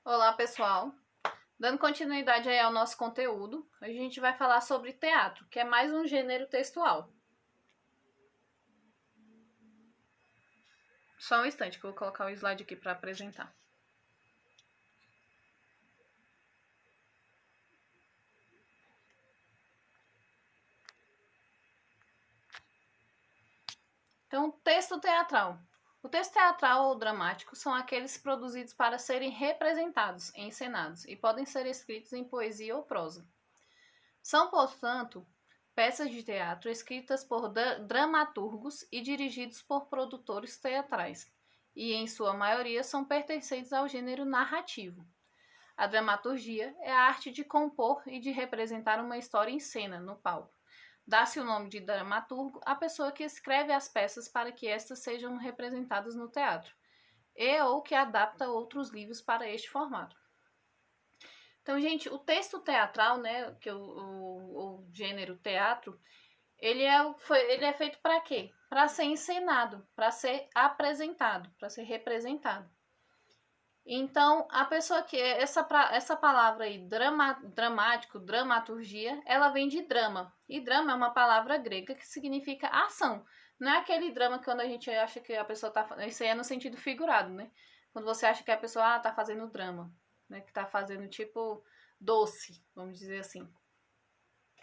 Olá, pessoal. Dando continuidade aí ao nosso conteúdo, a gente vai falar sobre teatro, que é mais um gênero textual. Só um instante que eu vou colocar o slide aqui para apresentar. Então, texto teatral. O texto teatral ou dramático são aqueles produzidos para serem representados, encenados, e podem ser escritos em poesia ou prosa. São, portanto, peças de teatro escritas por dramaturgos e dirigidos por produtores teatrais, e em sua maioria são pertencentes ao gênero narrativo. A dramaturgia é a arte de compor e de representar uma história em cena, no palco. Dá-se o nome de dramaturgo à pessoa que escreve as peças para que estas sejam representadas no teatro, e ou que adapta outros livros para este formato. Então, gente, o texto teatral, né, que o gênero teatro, ele é feito para quê? Para ser encenado, para ser apresentado, para ser representado. Então, a pessoa que essa palavra aí, dramático, dramaturgia, ela vem de drama. E drama é uma palavra grega que significa ação. Não é aquele drama quando a gente acha que a pessoa tá, isso aí é no sentido figurado, né? Quando você acha que a pessoa tá fazendo drama, né, que tá fazendo tipo doce, vamos dizer assim.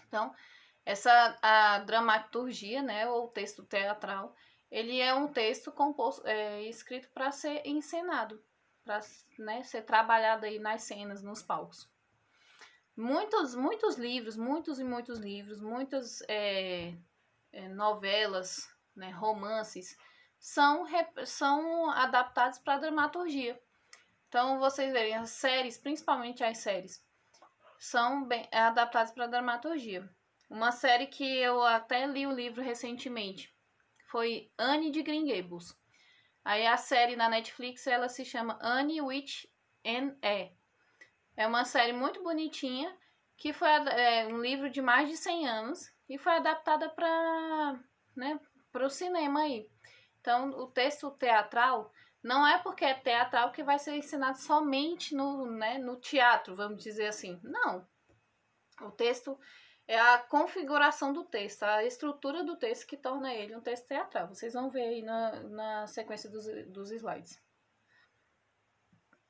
Então, a dramaturgia, né, ou texto teatral, ele é um texto composto, escrito para ser encenado, para, né, ser trabalhado aí nas cenas, nos palcos. Muitos livros, muitos livros, muitas novelas, né, romances, são adaptados para dramaturgia. Então, vocês verem, as séries, principalmente as séries, são adaptadas para dramaturgia. Uma série que eu até li o livro recentemente foi Anne de Green Gables. Aí a série na Netflix, ela se chama Anne with an E. É uma série muito bonitinha, que foi um livro de mais de 100 anos e foi adaptada para, né, o cinema aí. Então, o texto teatral não é porque é teatral que vai ser ensinado somente no teatro, vamos dizer assim. Não. O texto é a configuração do texto, a estrutura do texto que torna ele um texto teatral. Vocês vão ver aí na sequência dos slides.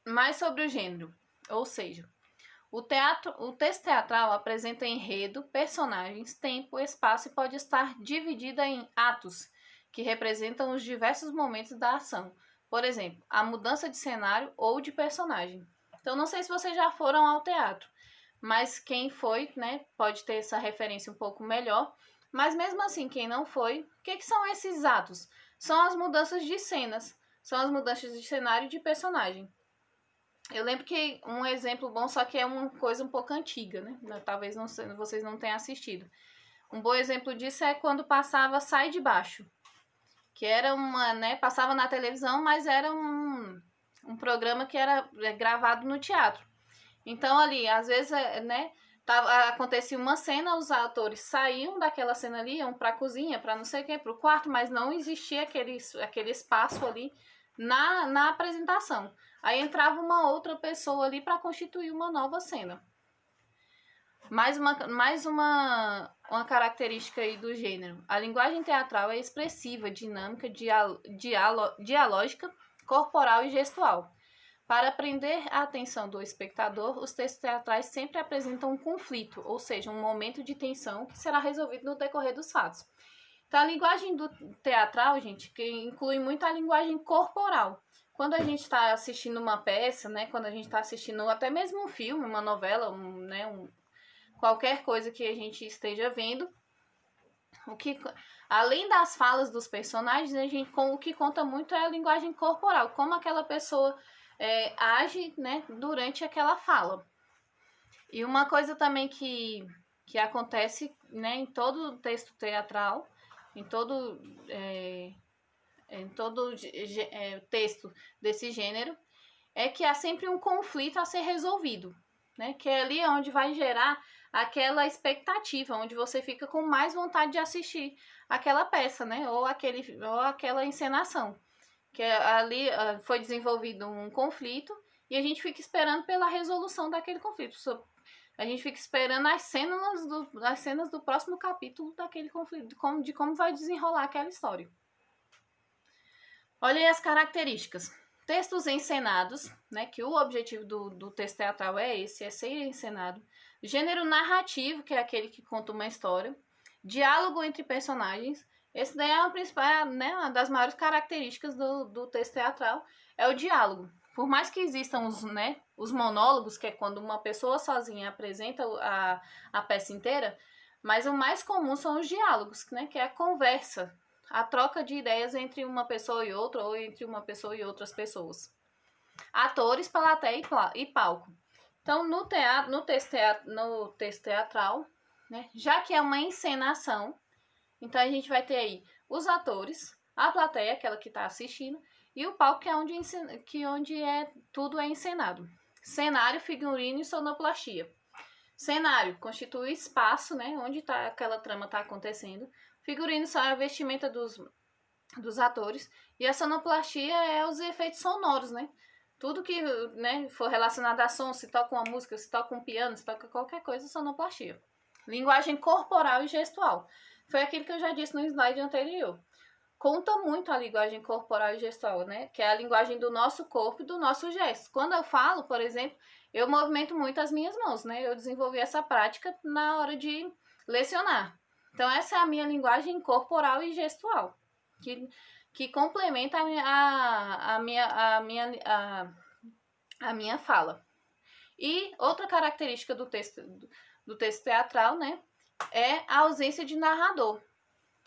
Mais sobre o gênero, ou seja, o texto teatral apresenta enredo, personagens, tempo, espaço e pode estar dividida em atos, que representam os diversos momentos da ação. Por exemplo, a mudança de cenário ou de personagem. Então, não sei se vocês já foram ao teatro, mas quem foi, né, pode ter essa referência um pouco melhor. Mas mesmo assim, quem não foi, o que são esses atos? São as mudanças de cenas, são as mudanças de cenário e de personagem. Eu lembro que um exemplo bom, só que é uma coisa um pouco antiga, né? Talvez vocês não tenham assistido. Um bom exemplo disso é quando passava Sai de Baixo, que era passava na televisão, mas era um programa que era gravado no teatro. Então ali, às vezes, acontecia uma cena, os atores saíam daquela cena ali, iam pra cozinha, pra não sei o que, pro quarto, mas não existia aquele espaço ali na apresentação. Aí entrava uma outra pessoa ali para constituir uma nova cena. Mais uma característica aí do gênero. A linguagem teatral é expressiva, dinâmica, dialógica, corporal e gestual. Para prender a atenção do espectador, os textos teatrais sempre apresentam um conflito, ou seja, um momento de tensão que será resolvido no decorrer dos fatos. Então, a linguagem do teatral, gente, que inclui muito a linguagem corporal. Quando a gente está assistindo uma peça, né, quando a gente está assistindo até mesmo um filme, uma novela, qualquer coisa que a gente esteja vendo, além das falas dos personagens, o que conta muito é a linguagem corporal, como aquela pessoa age, né, durante aquela fala. E uma coisa também que acontece, né, em todo texto teatral, em todo texto desse gênero, é que há sempre um conflito a ser resolvido, né? Que é ali onde vai gerar aquela expectativa, onde você fica com mais vontade de assistir aquela peça, né? Ou aquela encenação. Que ali foi desenvolvido um conflito e a gente fica esperando pela resolução daquele conflito. A gente fica esperando as cenas do próximo capítulo daquele conflito, de como vai desenrolar aquela história. Olha aí as características. Textos encenados, né, que o objetivo do texto teatral é esse, é ser encenado. Gênero narrativo, que é aquele que conta uma história. Diálogo entre personagens. Esse daí é a principal, né, uma das maiores características do texto teatral, é o diálogo. Por mais que existam os monólogos, que é quando uma pessoa sozinha apresenta a peça inteira, mas o mais comum são os diálogos, né, que é a conversa, a troca de ideias entre uma pessoa e outra, ou entre uma pessoa e outras pessoas. Atores, plateia e palco. Então, no texto teatral, né, já que é uma encenação, então a gente vai ter aí os atores, a plateia, aquela que está assistindo, e o palco, que é onde tudo é encenado. Cenário, figurino e sonoplastia. Cenário constitui o espaço, né, onde aquela trama está acontecendo. Figurino são a vestimenta dos atores. E a sonoplastia é os efeitos sonoros, né? Tudo que, né, for relacionado a som, se toca uma música, se toca um piano, se toca qualquer coisa, sonoplastia. Linguagem corporal e gestual. Foi aquilo que eu já disse no slide anterior. Conta muito a linguagem corporal e gestual, né? Que é a linguagem do nosso corpo e do nosso gesto. Quando eu falo, por exemplo, eu movimento muito as minhas mãos, né? Eu desenvolvi essa prática na hora de lecionar. Então, essa é a minha linguagem corporal e gestual, que complementa a minha fala. E outra característica do texto teatral, né, é a ausência de narrador.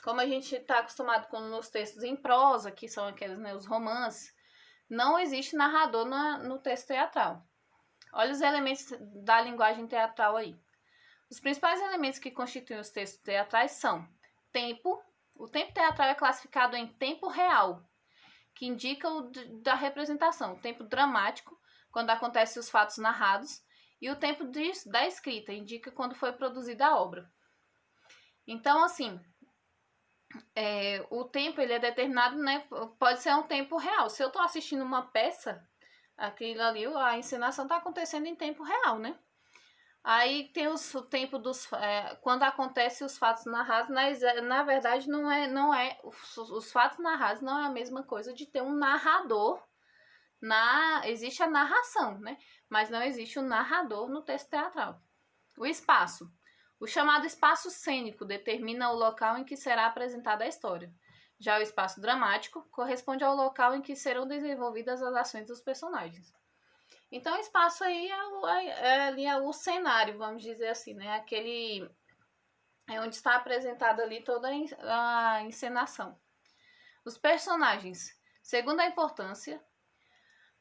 Como a gente está acostumado nos textos em prosa, que são aqueles, né, os romances, não existe narrador no texto teatral. Olha os elementos da linguagem teatral aí. Os principais elementos que constituem os textos teatrais são tempo. O tempo teatral é classificado em tempo real, que indica o da representação. O tempo dramático, quando acontecem os fatos narrados. E o tempo da escrita, indica quando foi produzida a obra. Então, assim, o tempo ele é determinado, né? Pode ser um tempo real. Se eu estou assistindo uma peça, aquilo ali, a encenação está acontecendo em tempo real, né? Aí tem o tempo quando acontece os fatos narrados, na verdade os fatos narrados não é a mesma coisa de ter um narrador. Existe a narração, né? Mas não existe o narrador no texto teatral. O espaço. O chamado espaço cênico determina o local em que será apresentada a história. Já o espaço dramático corresponde ao local em que serão desenvolvidas as ações dos personagens. Então, o espaço aí é o cenário, vamos dizer assim, né? É onde está apresentada ali toda a encenação. Os personagens. Segundo a importância,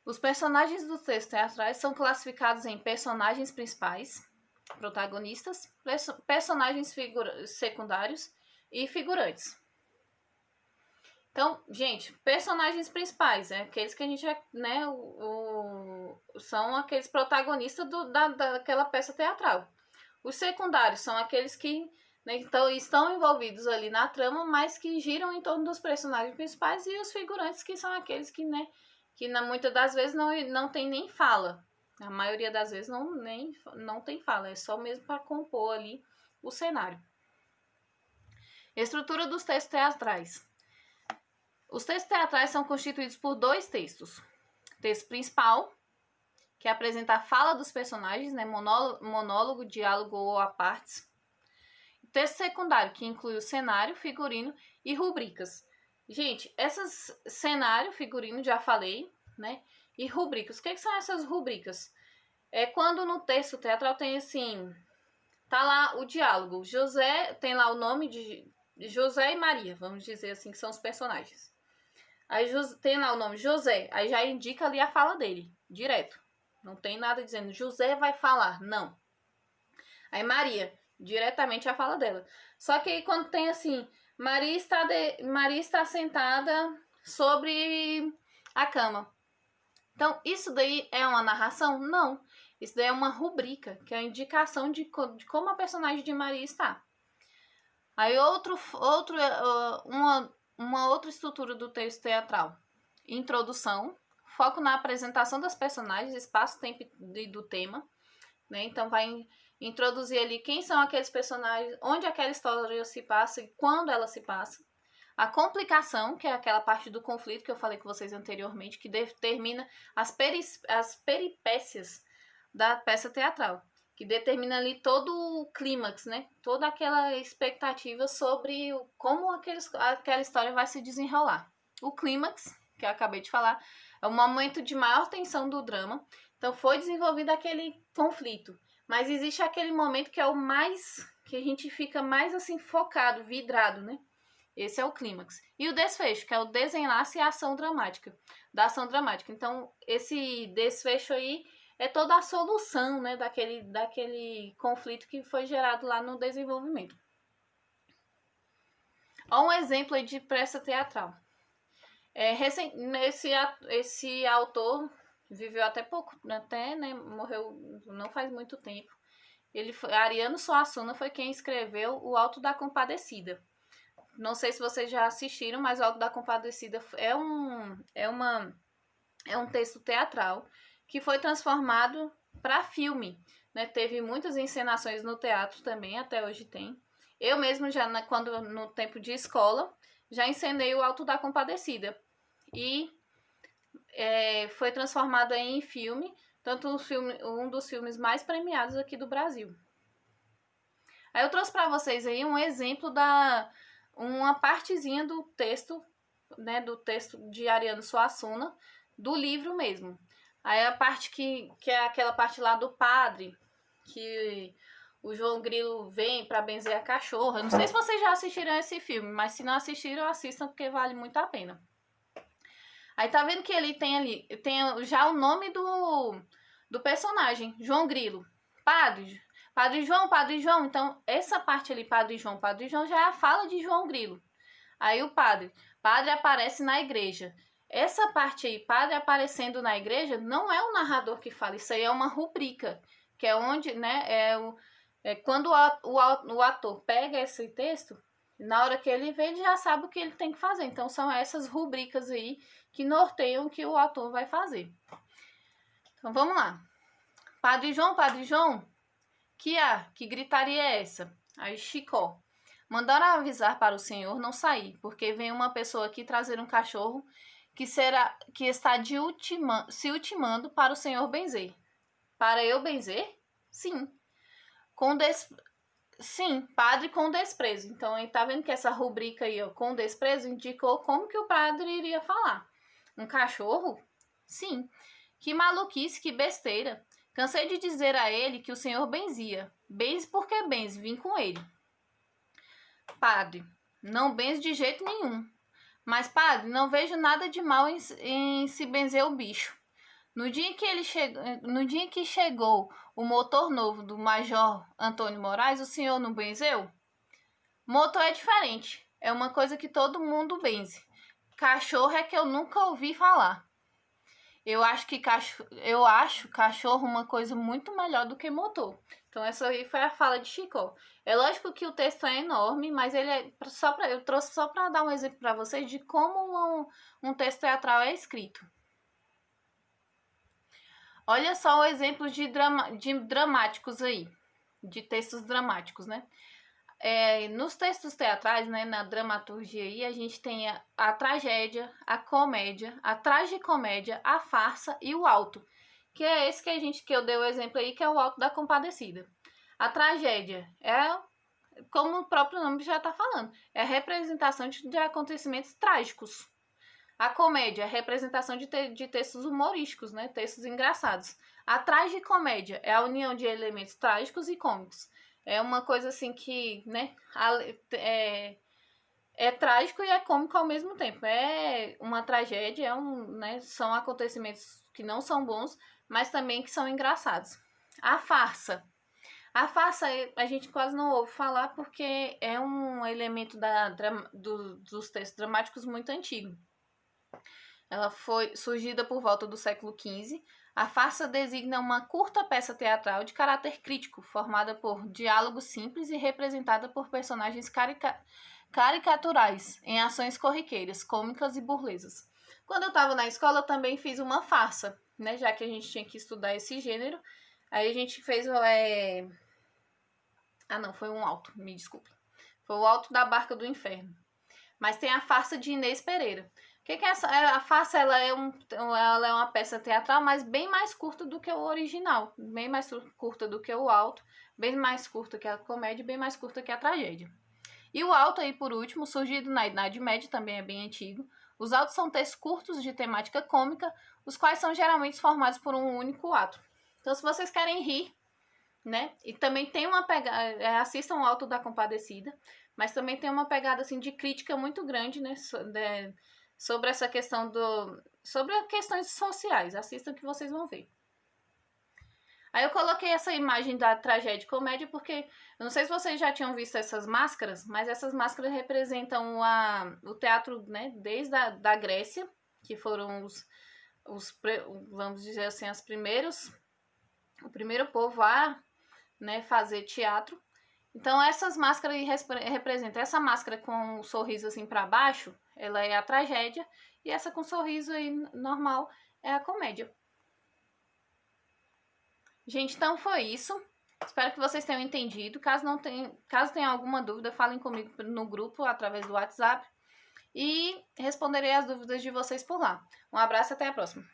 os personagens do texto teatrais são classificados em personagens principais, protagonistas, personagens secundários e figurantes. Então, gente, personagens principais, aqueles que a gente, né, são aqueles protagonistas daquela peça teatral. Os secundários são aqueles que, né, estão envolvidos ali na trama, mas que giram em torno dos personagens principais, e os figurantes, que são aqueles que, né, que muitas das vezes não tem nem fala. A maioria das vezes não tem fala, é só mesmo para compor ali o cenário. Estrutura dos textos teatrais. Os textos teatrais são constituídos por 2 textos. Texto principal, que apresenta a fala dos personagens, né, monólogo, diálogo ou a partes. Texto secundário, que inclui o cenário, figurino e rubricas. Gente, cenário, figurino, já falei, né? E rubricas. O que são essas rubricas? É quando no texto teatral tem assim, tá lá o diálogo. Tem lá o nome de José e Maria, vamos dizer assim, que são os personagens. Aí tem lá o nome José, aí já indica ali a fala dele, direto. Não tem nada dizendo José vai falar, não. Aí Maria, diretamente a fala dela. Só que aí quando tem assim, Maria está sentada sobre a cama. Então, isso daí é uma narração? Não. Isso daí é uma rubrica, que é a indicação de como a personagem de Maria está. Aí uma outra estrutura do texto teatral. Introdução, foco na apresentação das personagens, espaço, tempo e do tema, né? Então vai introduzir ali quem são aqueles personagens, onde aquela história se passa e quando ela se passa. A complicação, que é aquela parte do conflito que eu falei com vocês anteriormente, que determina as peripécias da peça teatral, que determina ali todo o clímax, né? Toda aquela expectativa sobre como aquela história vai se desenrolar. O clímax, que eu acabei de falar, é o momento de maior tensão do drama. Então foi desenvolvido aquele conflito, mas existe aquele momento que é o mais, que a gente fica mais assim focado, vidrado, né? Esse é o clímax. E o desfecho, que é o desenlace e a ação dramática, da ação dramática. Então, esse desfecho aí é toda a solução, né, daquele conflito que foi gerado lá no desenvolvimento. Olha um exemplo aí de peça teatral. Esse autor viveu até pouco, até, né, morreu não faz muito tempo. Ariano Suassuna foi quem escreveu O Alto da Compadecida. Não sei se vocês já assistiram, mas O Alto da Compadecida é um texto teatral que foi transformado para filme, né? Teve muitas encenações no teatro também, até hoje tem. Eu mesmo já, quando no tempo de escola, já encenei O Alto da Compadecida. E foi transformado em filme, tanto um dos filmes mais premiados aqui do Brasil. Aí eu trouxe para vocês aí um exemplo uma partezinha do texto, né, do texto de Ariano Suassuna, do livro mesmo. Aí a parte que é aquela parte lá do padre, que o João Grilo vem para benzer a cachorra. Não sei se vocês já assistiram esse filme, mas se não assistiram, assistam porque vale muito a pena. Aí tá vendo que ele tem já o nome do personagem, João Grilo. Padre João. Então, essa parte ali, Padre João já é a fala de João Grilo. Aí o padre aparece na igreja. Essa parte aí, padre aparecendo na igreja, não é o narrador que fala, isso aí é uma rubrica, que é onde, né, quando o ator pega esse texto, na hora que ele vê, ele já sabe o que ele tem que fazer. Então, são essas rubricas aí que norteiam o que o ator vai fazer. Então, vamos lá. Padre João, que gritaria é essa? Aí, Chicó. Mandaram avisar para o senhor não sair, porque vem uma pessoa aqui trazer um cachorro que está se ultimando para o senhor benzer. Para eu benzer? Sim. Sim, padre com desprezo. Então, ele tá vendo que essa rubrica aí, ó, com desprezo, indicou como que o padre iria falar. Um cachorro? Sim. Que maluquice, que besteira. Cansei de dizer a ele que o senhor benzia. Benze porque benze, vim com ele. Padre, não benze de jeito nenhum. Mas, padre, não vejo nada de mal em se benzer o bicho. No dia que chegou o motor novo do Major Antônio Moraes, o senhor não benzeu? Motor é diferente. É uma coisa que todo mundo benze. Cachorro é que eu nunca ouvi falar. Eu acho cachorro uma coisa muito melhor do que motor. Então essa aí foi a fala de Chicó. É lógico que o texto é enorme, mas ele eu trouxe só para dar um exemplo para vocês de como um texto teatral é escrito. Olha só o exemplo de dramáticos aí, de textos dramáticos, né? Nos textos teatrais, né, na dramaturgia aí, a gente tem a tragédia, a comédia, a tragicomédia, a farsa e o alto, que é esse que eu dei o exemplo aí, que é o Alto da Compadecida. A tragédia como o próprio nome já está falando, é a representação de acontecimentos trágicos. A comédia é a representação de textos humorísticos, né, textos engraçados. A tragicomédia é a união de elementos trágicos e cômicos. É uma coisa assim que, né, é trágico e é cômico ao mesmo tempo. É uma tragédia, né, são acontecimentos que não são bons, mas também que são engraçados. A farsa a gente quase não ouve falar porque é um elemento dos textos dramáticos muito antigo. Ela foi surgida por volta do século XV. A farsa designa uma curta peça teatral de caráter crítico, formada por diálogos simples e representada por personagens caricaturais, em ações corriqueiras, cômicas e burlesas. Quando eu estava na escola, eu também fiz uma farsa, né? Já que a gente tinha que estudar esse gênero. Aí a gente fez... Ah, não, foi um alto, me desculpe. Foi o Alto da Barca do Inferno. Mas tem a farsa de Inês Pereira. O que é essa? A farsa ela é uma peça teatral, mas bem mais curta do que o original. Bem mais curta do que o Alto, bem mais curta que a comédia, bem mais curta que a tragédia. E o Alto, aí por último, surgido na Idade Média, também é bem antigo. Os autos são textos curtos de temática cômica, os quais são geralmente formados por um único ato. Então, se vocês querem rir, né? E também tem uma pegada, assistam o Alto da Compadecida, mas também tem uma pegada assim de crítica muito grande, né, sobre essa questão sobre questões sociais. Assistam que vocês vão ver. Aí eu coloquei essa imagem da tragédia e comédia porque eu não sei se vocês já tinham visto essas máscaras, mas essas máscaras representam o teatro, né, desde da Grécia, que foram vamos dizer assim, o primeiro povo a, né, fazer teatro. Então essas máscaras representam essa máscara com o sorriso assim para baixo, ela é a tragédia, e essa com sorriso aí normal é a comédia. Gente, então foi isso. Espero que vocês tenham entendido. Caso tenha alguma dúvida, falem comigo no grupo através do WhatsApp e responderei as dúvidas de vocês por lá. Um abraço e até a próxima.